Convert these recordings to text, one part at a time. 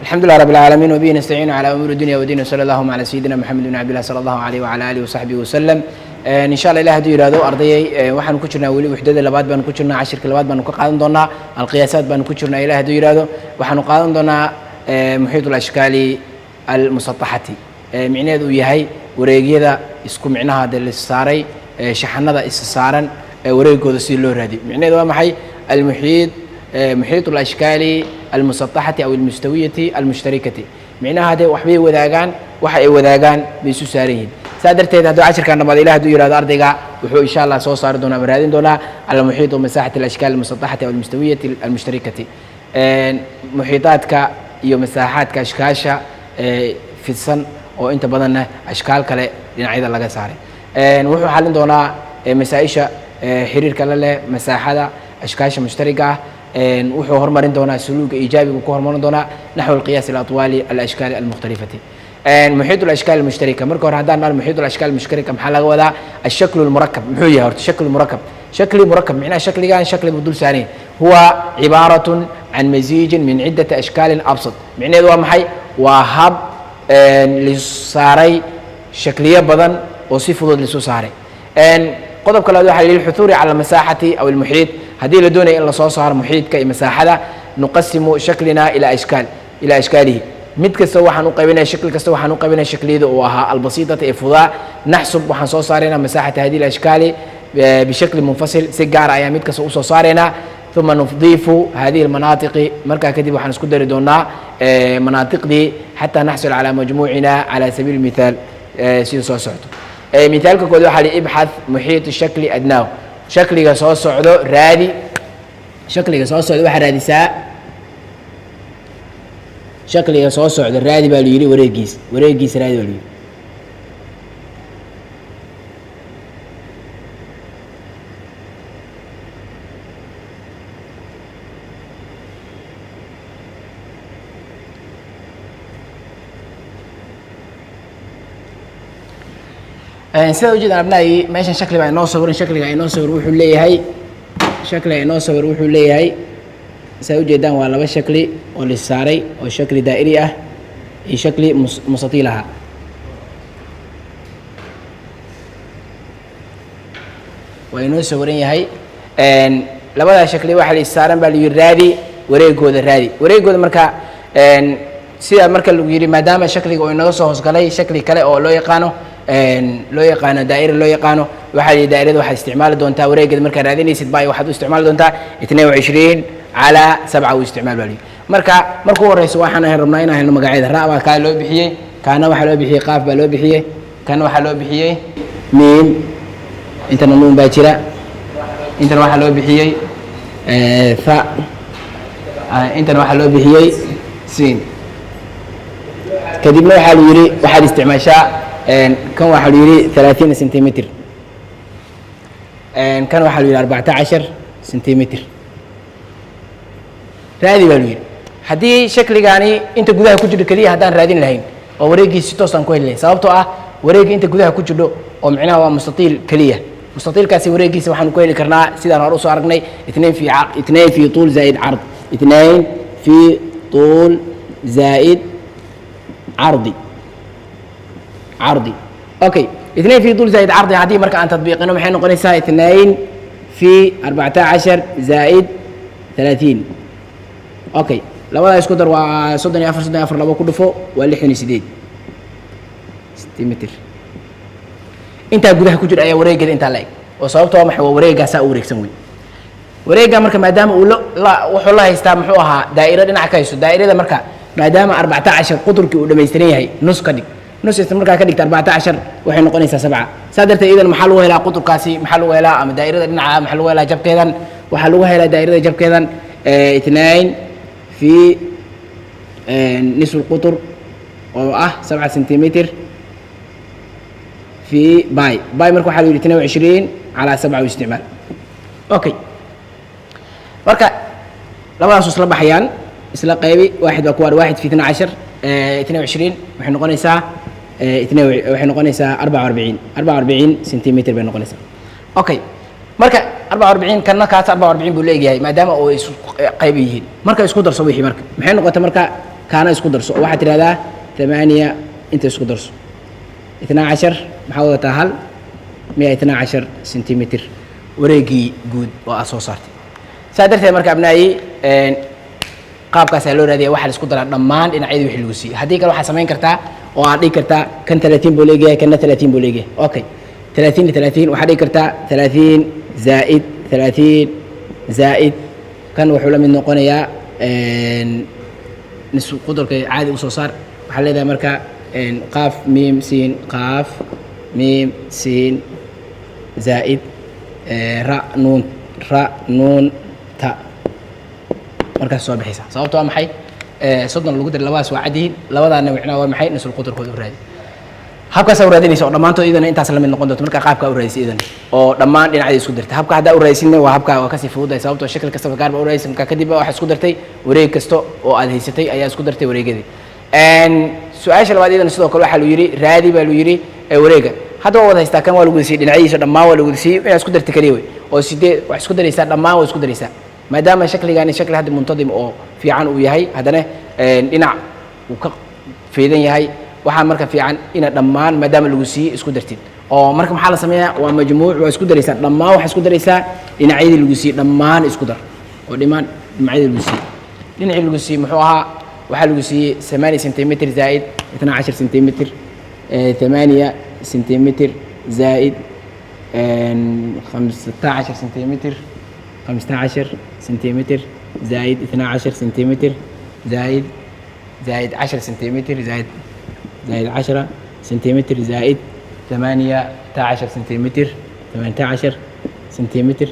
الحمد لله رب العالمين وبه نستعين على أمور الدنيا والدين وصلى اللهم على سيدنا محمد بن عبد الله صلى الله عليه وعلى آله وصحبه وسلم إن شاء الله إله هدو يرادو أرضي waxaan ku jirnaa wali wixdada labaad baan ku jirnaa cashirka labaad baan ka qaadan doonaa alqiyaasaad baan ku jirnaa ilaah hadu yiraahdo waxaan qaadan doonaa muhiit al-ashkali al-musattahati micnaheedu yahay wareegyada isku micnaha la saaray shaxanada is saaran wareegooda si loo raadiyo micnaheedu waa maxay al-muhiit محيط الأشكال المسطحة أو المستوية المشتركة معناها هذا وحبي وداعان وحي وداعان بيسوسارين سادرت هذا عشر كان بعد إله دو يراد أرضها وحو إن شاء الله صار دونا برادين دونا على محيط ومساحة الأشكال المسطحة أو المستوية المشتركة محيطات يوم مساحات كأشكاشة في السن أو أنت بدنا أشكال كلا لنعيد الله جساري وحو حالين دونا مساحة حرير كلا مساحة أشكاشة مشتركة وحو هرمرين دونا سلوك إيجابي وكو هرمرين دونا نحو القياس الأطوال الأشكال المختلفة محيط الأشكال المشتركة مركو هذا محيط الأشكال المشتركة محل وذا الشكل المركب محوية الشكل المركب شكل مركب معناه شكل كان شكل بدول ثاني هو عبارة عن مزيج من عدة أشكال أبسط معناه ذو محي وهب لصاري شكلية بدن وصفه لصاري قطب كلا ذو حل للحثور على المساحة أو المحيط هذه لدون إلا صار محيط كمساحة نقسم شكلنا إلى أشكاله مد كسوى حنقبنا شكل كسوى حنقبنا شكل ذوها البسيطة إفضاء نحسب وحنصارنا مساحة هذه الأشكال بشكل منفصل سجار أيام مد كسوى صارنا ثم نضيف هذه المناطق مركا كذب وحنسكدر دونا مناطق دي حتى نحصل على مجموعنا على سبيل المثال سيسو سعته مثال كقول حالي ابحث محيط الشكل أدناه شكل قصاص صعده رادي شكل قصاص صعده واحد رادي ساء شكل قصاص صعده الرادي باليري وريجيس رادي باليري sida u jeedaan abnaayi meeshan shakli baa inoo sawiran shakliga inoo sawir wuxuu leeyahay sida u jeedaan waa laba shakli oo la saaray oo shakli daa'iri ah iyo shakli mustatiil ah waa inoo sawiran yahay labada shakli waxa la saaran baa la yiri raadi wareegooda marka sida marka lagu yiri maadaama shakliga oo inaga soo hoosgalay shakli kale oo loo yaqaano daa'ira loo yaqaano waxa daa'irada waxa isticmaali doontaa wareegada marka raadinaysid baa waxaad u isticmaali doontaa 22 على 7 واستعمال بالي marka horeyso waxaan rabnaa inaan helno magacyada raaba ka loo bixiyay kana waxa loo bixiyay qaaf baa loo bixiyay kana waxa loo bixiyay miim intana nuun baa jira intana waxa loo bixiyay fa intana waxa loo bixiyay siin kadibna waxa la yiri waxa isticmaashaa kan waxa la yiri 30 سنتيمتر kan waxa la yiri 14 سنتيمتر raadi baa yiri hadii shakligaani inta gudaha ku jiro kaliya hadaan raadin lahayn oo wareegiisa toosan ku helay sababtoo ah wareegi inta gudaha ku jiro oo macnaha waa mustatiil kaliya mustatiilkaasi wareegiisa waxaan ku heli karnaa sidaan hore u soo aragnay 2 في طول زائد عرض 2 في طول زائد عرضي اوكي 2 في طول زائد عرضي هذه marka aan tadbiiqino maxay noqonaysaa 2 في 14 زائد 30 اوكي labada isku dar waa 34 laba ku dhufo waa 68 سنتيمتر inta gudaha ku jira ayaa wareegada inta la eg oo sababtoo maxay waa wareegaas u wareegsan weey wareega marka maadaama uu wuxuu la haystaa muxuu ahaa daa'ira dhinac ka hayso daa'irada marka maadaama 14 qudurkii uu dhameystiran yahay nus ka dhig nus marka ka dhigta 14 waxay noqonaysaa 7 saadarta idan maxaa lagu helaa qudurkaasi maxaa lagu helaa ama daa'irada dhinaca maxaa lagu helaa jabkeedan waxaa lagu helaa daa'irada jabkeedan 2 في نصف القطر أو 7 سنتيمتر في باي مركو حلو 22 على 7 واستعمال اوكي مركا لما نصوص لبا حيان اسلا قيبي واحد باكوار واحد في 12 22 وحي نقونيسا 2 وحي نقونيسا 44 سنتيمتر بين نقونيسا اوكي marka 44 kana kaas 44 buu leeyahay maadaama oo ay qayb yihiin marka isku darso wixii marka maxay noqotay marka كان اسكو درسو واحد هذا 8 انت اسكو درسو 12 محاولة هل 112 سنتيمتر وريقي جود وأسو صارتي سادرتي مركب أبنائي قاب كاس لو رادي واحد اسكو در ضمان إن عيد وحلوسي هديك الواحد سمين كرتا وعطيك كرتا كان 30 بوليجي كان 30 بوليجي أوكي 30 ل 30 وحد كرتا 30 زائد 30 زائد كان وحول من نقونيا نسو قدر عادي وصو صار وحل ذا مركا قاف ميم سين قاف ميم سين زائد راء نون تاء مركز صواب حيسا صوابته محي صدنا القدر لواس وعدين لوضع نوعنا ومحي نسو القدر خذ ورادي habkaas u raadinayso dhamaanto idana intaas la mid noqon doonto marka qaabka u raadisay idan oo dhamaan dhinacyada isku dirtay habka hada u raadisayna waa habka waa ka sii fududay sababtoo shakal kasta gaar ba u raadisay marka kadib waxa isku dirtay wareeg kasto oo aad haysatay ayaa isku dirtay wareegadii su'aasha labaad idan sidoo kale waxa la yiri raadi baa la yiri wareega hadda wada haystaa kan waa lagu disay dhinacyadiisa dhamaan waa lagu disay inaad isku dirtay kaliya oo sidee wax isku diraysaa dhamaan waa isku diraysaa maadaama shakligaani shakli hadda muntadim oo fiican uu yahay hadana dhinac uu ka fiidan yahay waxaa marka fiican ina dhammaan maadaama lagu siiyey isku dartid oo marka maxaa la sameeyaa waa majmuuc waa isku daraysaa dhammaan waxa isku daraysaa dhinacyadii lagu siiyey dhammaan isku dar oo dhimaan dhinacyadii lagu siiyey dhinacii lagu siiyey muxuu ahaa waxaa lagu siiyey 8 سنتيمتر زائد 12 سنتيمتر 8 سنتيمتر زائد 15 سنتيمتر 15 سنتيمتر زائد 12 سنتيمتر زائد 10 سنتيمتر زائد 10 سنتيمتر زائد 18 سنتيمتر 18 سنتيمتر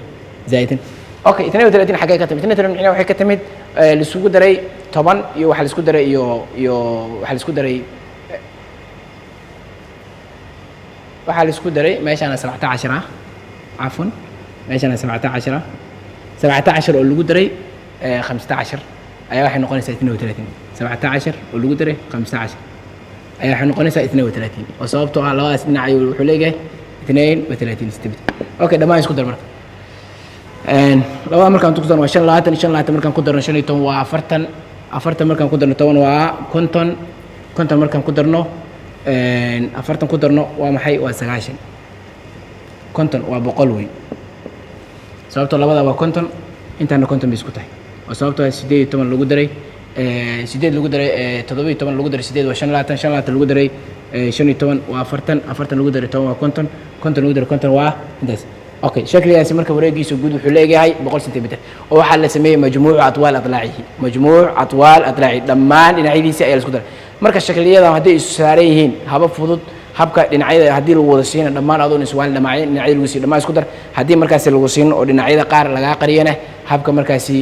زائد اوكي 32 حاجه كتبت 32 waxay ka timid la isugu daray 10 iyo waxa la isku daray iyo waxa la isku daray waxa la isku daray meeshana 17 عفوا meeshana 17 17 oo lagu daray 15 ayaa waxay noqonaysaa 32 17 oo lagu daray 15 ayaa waxay noqonaysaa 32 oo sababtoo ah labadaas dhinac ayuu wuxuu leeyahay 32 sentimitir okay dhamaan isku dar marka labada markaan ku darno waa 25 markaan ku darno 15 waa 40 40 markaan ku darno 10 waa 50 50 markaan ku darno 40 ku darno waa maxay waa 90 50 waa 100 weey sababtoo labada waa 50 intaana 50 bay isku tahay oo sababtoo 18 lagu daray sideed lagu daray 17 lagu daray sideed waa 55 lagu daray 15 waa 40 lagu daray 10 waa 50 lagu daray 50 waa intaas okay shakligaasi marka wareegiisu guud wuxuu leeyahay 100 سنتيمتر oo waxa la sameeyay majmuuc atwaal adlaacihi majmuuc atwaal adlaaci dhamaan dhinacyadiisa ayaa la isku daray marka shakliyada haday isu saaran yihiin haba fudud habka dhinacyada hadii lagu wada siino dhamaan adoon iswaal dhamaacin dhinacyada lagu siino dhamaan isku dar hadii markaas lagu siino oo dhinacyada qaar laga qariyana habka markaasi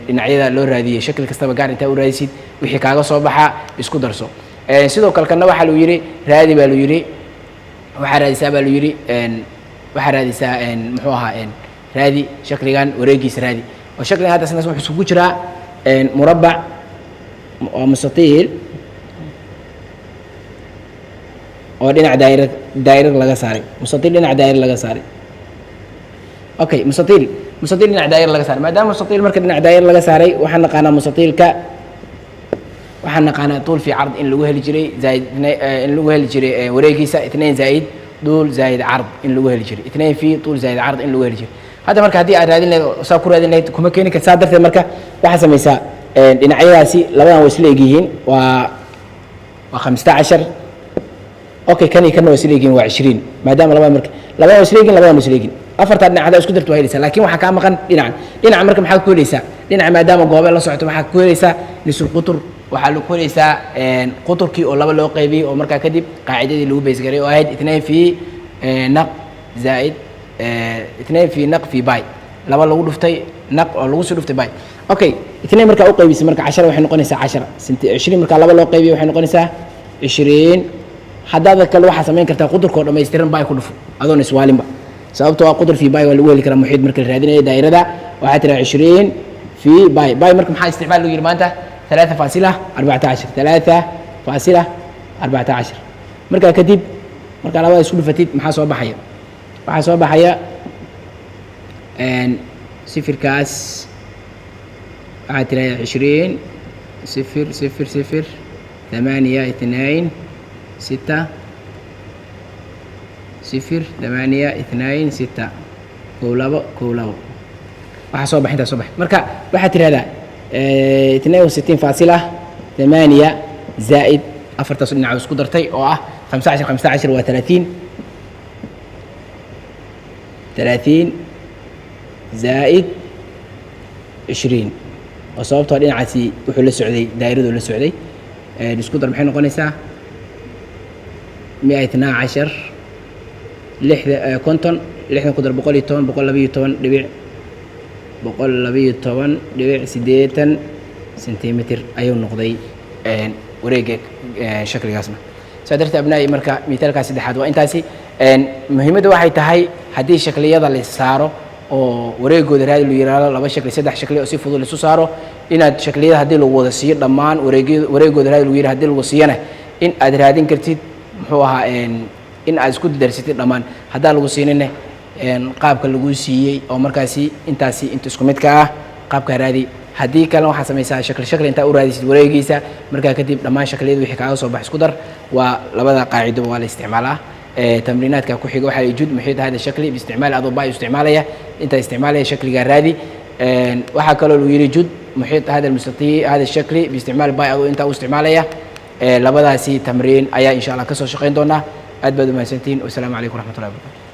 dhinacyada loo raadiyay shakil kastaba gaar inta u raadisid wixii kaaga soo baxa isku darso sidoo kale kana waxa uu yiri raadi baa uu yiri waxa raadisaa baa uu yiri waxa raadisaa muxuu ahaa raadi shakligan wareegiisa raadi oo shakligan hadda sanad wuxuu isugu jiraa murabbac oo mustatiil oo dhinac daayira laga saaray mustatiil dhinac daayira laga saaray okay mustatiil dhinac daayir laga saaray maadaama mustatiil marka dhinac daayir laga saaray waxaan naqaanaa mustatiilka waxaan naqaanaa طول في عرض in lagu heli jiray زائد in lagu heli jiray wareegiisa 2 زائد طول زائد عرض in lagu heli jiray 2 في طول زائد عرض in lagu heli jiray hadda marka hadii aad raadin lahayd soo ku raadin lahayd kuma keeni kartaa darteed marka waxa sameeysaa dhinacyadaasi labadan way isla egyihiin waa 15 okay kan way isla egyihiin waa 20 maadaama labadan marka labadan way isla egyihiin labadan way isla egyihiin afarta dhinac hada isku darto waa helaysaa laakiin waxa ka maqan dhinac marka maxaa ku helaysaa dhinac maadaama goobe la socoto waxa ku helaysaa nisul qutur waxa lagu helaysaa quturkii oo laba loo qaybiyay oo marka kadib qaacidadii lagu bees garay oo ahayd 2 في naq زائد 2 في naq في bay laba lagu dhuftay naq oo lagu soo dhuftay bay okay 2 marka u qaybisay marka 10 waxay noqonaysaa 10 20 marka laba loo qaybiyay waxay noqonaysaa 20 hadda kale waxa sameyn kartaa quturka oo dhameystiran bay ku dhufo adoon iswaalinba sababtoo ah qudur fi bay waa lagu heli karaa muxiid marka la raadinayo daayirada waxa tira 20 في bay marka maxaa isticmaal loo yiri maanta 3.14 3.14 marka kadib marka labada isku dhufatid maxaa soo baxaya waxa soo baxaya sifirkaas waxa tira 20 صفر صفر صفر 8 2 6 صفر 8 2 6 كولابو كولابو waxaa soo baxintaa soo bax marka waxaad tirahdaa 62 faasila 8 زائد afartaas dhinac isku dartay oo ah 15 15 waa 30 30 زائد 20 oo sababtoo dhinacaasi wuxuu la socday daa'iradu la socday isku dar maxay noqonaysaa 112 konton 60 ku dar 110 112 dhibic 112.8 سنتيمتر ayuu noqday wareega shakligaasna saa darteed abnaa'i marka miitaalka saddexaad waa intaasi muhiimaddu waxay tahay haddii shakliyada la saaro oo wareegooda raadi lu yiraahdo laba shakli saddex shakli oo si fudud isu saaro inaad shakliyada haddii lagu wada siiyo dhammaan wareegooda raadi lu yiraahdo haddii lagu siiyana in aad raadin kartid muxuu ahaa in aad isku darsatid dhammaan haddaa lagu siinina qaabka lagu siiyey oo markaasi intaasi inta isku midka ah qaabka raadi haddii kalena waxaa samaysaa shakli intaa u raadisid wareegiisa markaa kadib dhammaan shakliyada wixii kaaga soo bax isku dar waa labada qaacido waa la isticmaalaa تمرينات كوحي واحد يجود محيط هذا الشكل باستعمال أضباء استعمالية أنت استعمالية شكل جرادي وحكى له يجود محيط هذا المستطيل هذا الشكل باستعمال باي أو أنت استعمالية لبدا سي تمرين أيا إن شاء الله كسر شقين دونا أدبدوا ما سنتين والسلام عليكم ورحمة الله وبركاته.